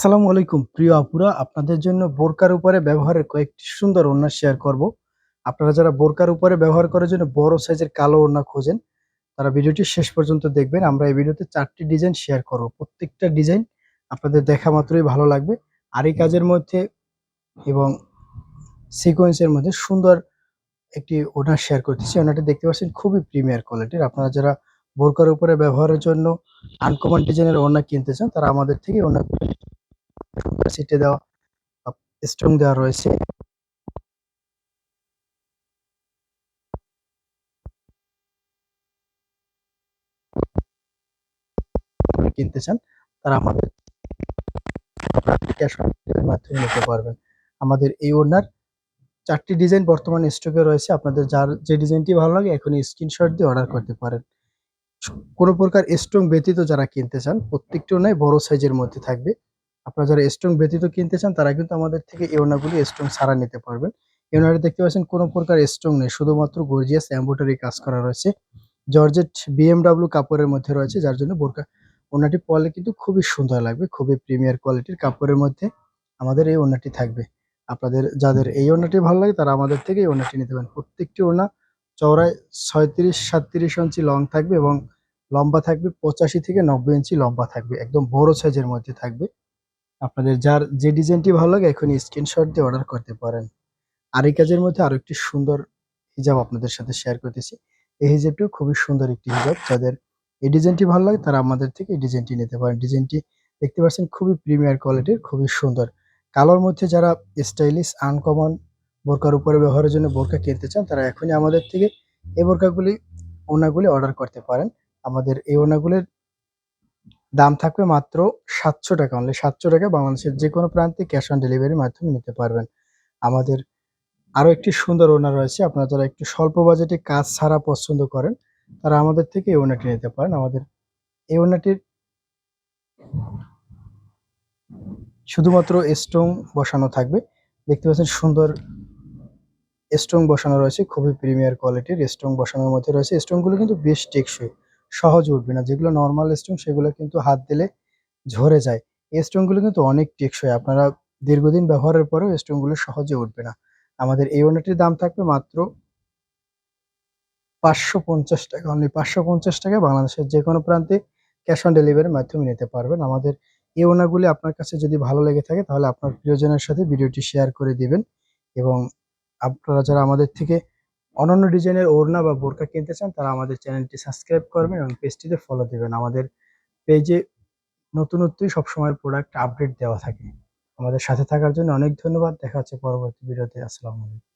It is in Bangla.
আসসালামু আলাইকুম প্রিয় আপুরা, আপনাদের জন্য বোরকার উপরে ব্যবহারের কয়েকটি সুন্দর ওড়না শেয়ার করব। আপনারা যারা বোরকার উপরে ব্যবহার করার জন্য বড় সাইজের কালো ওড়না খোঁজেন, তারা ভিডিওটি শেষ পর্যন্ত দেখবেন। আমরা এই ভিডিওতে 4টি ডিজাইন শেয়ার করব। প্রত্যেকটা ডিজাইন আপনাদের দেখা মাত্রই ভালো লাগবে। আরি কাজের মধ্যে এবং সিকোয়েন্সের মধ্যে সুন্দর একটি ওড়না শেয়ার করতেছি। ওড়নাটি দেখতে পাচ্ছেন খুবই প্রিমিয়ার কোয়ালিটির। আপনারা যারা বোরকার উপরে ব্যবহারের জন্য আনকমন ডিজাইনের ওড়না কিনতে চান, তারা আমাদের থেকে ওড়না সুন্দর সিটে দেওয়া স্টোন দেওয়া রয়েছে। কিনতে চান, তারা আমাদের ক্যাশ অন ডেলিভারির মাধ্যমে নিতে পারবেন। আমাদের এই ওড়নার 4টি ডিজাইন বর্তমানে স্টকে রয়েছে। আপনাদের যার যে ডিজাইনটি ভালো লাগে এখনই স্ক্রিনশট দিয়ে অর্ডার করতে পারেন। কোনো প্রকার স্টোন ব্যতীত যারা কিনতে চান, প্রত্যেকটি ওড়নাই বড় সাইজের মধ্যে থাকবে। আপনারা যারা স্টোন ব্যতীত কিনতে চান, তারা কিন্তু আমাদের থেকে এই ওড়নাগুলি স্টোন ছাড়া নিতে পারবেন। এই ওড়নাটি দেখতে পাচ্ছেন কোনো প্রকার স্টোন নেই, শুধুমাত্র গর্জিয়াস এমব্রয়ডারি কাজ করা রয়েছে। জর্জেট বিএমডব্লিউ কাপড়ের মধ্যে রয়েছে, যার জন্য বোরকা ওড়নাটি পরলে কিন্তু খুবই সুন্দর লাগবে। খুবই প্রিমিয়ার কোয়ালিটির কাপড়ের মধ্যে আমাদের এই ওড়নাটি থাকবে। আপনাদের যাদের এই ওড়নাটি ভালো লাগে, তারা আমাদের থেকে এই ওড়নাটি নিতে পারেন। প্রত্যেকটি ওড়না চওড়ায় 36-37 ইঞ্চি লং থাকবে এবং লম্বা থাকবে 85 থেকে 90 ইঞ্চি লম্বা থাকবে। একদম বড় সাইজের মধ্যে থাকবে। আপনাদের যার যে ডিজাইনটি ভালো লাগে এখনই স্ক্রিনশট দিয়ে অর্ডার করতে পারেন। আর এই কাজের মধ্যে আরো একটি সুন্দর হিজাব আপনাদের সাথে শেয়ার করতেছি। এই হিজাবটিও খুবই সুন্দর একটি হিজাব। যাদের এই ডিজাইনটি ভালো লাগে, তারা আমাদের থেকে এই ডিজাইনটি নিতে পারেন। ডিজাইনটি দেখতে পাচ্ছেন খুবই প্রিমিয়ার কোয়ালিটির, খুবই সুন্দর। কালোর মধ্যে যারা স্টাইলিশ আনকমন বোরকার উপরে ব্যবহারের জন্য বোরকা কিনতে চান, তারা এখনই আমাদের থেকে এই ওড়নাগুলি অর্ডার করতে পারেন। আমাদের এই ওড়নাগুলির দাম থাকবে মাত্র 700 টাকা, অনলি 700 টাকা। বাংলাদেশের যে কোনো প্রান্তে ক্যাশ অন ডেলিভারির মাধ্যমে নিতে পারবেন। আমাদের আরো একটি সুন্দর ওড়না রয়েছে। আপনারা যারা একটু স্বল্প বাজেটে কাজ ছাড়া পছন্দ করেন, তারা আমাদের থেকে এই ওড়নাটি নিতে পারেন। আমাদের এই ওড়নাটির শুধুমাত্র স্টোন বসানো থাকবে। দেখতে পাচ্ছেন সুন্দর স্টোন বসানো রয়েছে, খুবই প্রিমিয়ার কোয়ালিটির স্টোন বসানোর মধ্যে রয়েছে। স্টোনগুলো কিন্তু বেশ টেকসই, সহজে উঠবে না। যেগুলো নর্মাল স্টোন, সেগুলো কিন্তু হাত দিলে ঝরে যায়। এই স্টোনগুলো কিন্তু অনেক টেকসই। আপনারা দীর্ঘদিন ব্যবহারের পরেও স্টোনগুলো সহজে উঠবে না। আমাদের এই ওড়নাটির দাম থাকবে মাত্র 550 টাকা, অনলি 550 টাকায় বাংলাদেশের যে কোনো প্রান্তে ক্যাশ অন ডেলিভারির মাধ্যমে নিতে পারবেন। আমাদের এই ওড়নাগুলি আপনার কাছে যদি ভালো লেগে থাকে, তাহলে আপনার প্রিয়জনের সাথে ভিডিওটি শেয়ার করে দিবেন। এবং আপনারা যারা আমাদের থেকে অন্যান্য ডিজাইনের ওড়না বা বোরকা কিনতে চান, তারা আমাদের চ্যানেলটি সাবস্ক্রাইব করবেন এবং পেজটিতে ফলো দিবেন। আমাদের পেজে নতুনত্বই সবসময় প্রোডাক্ট আপডেট দেওয়া থাকে। আমাদের সাথে থাকার জন্য অনেক ধন্যবাদ। দেখা হচ্ছে পরবর্তী ভিডিওতে। আসসালামু আলাইকুম।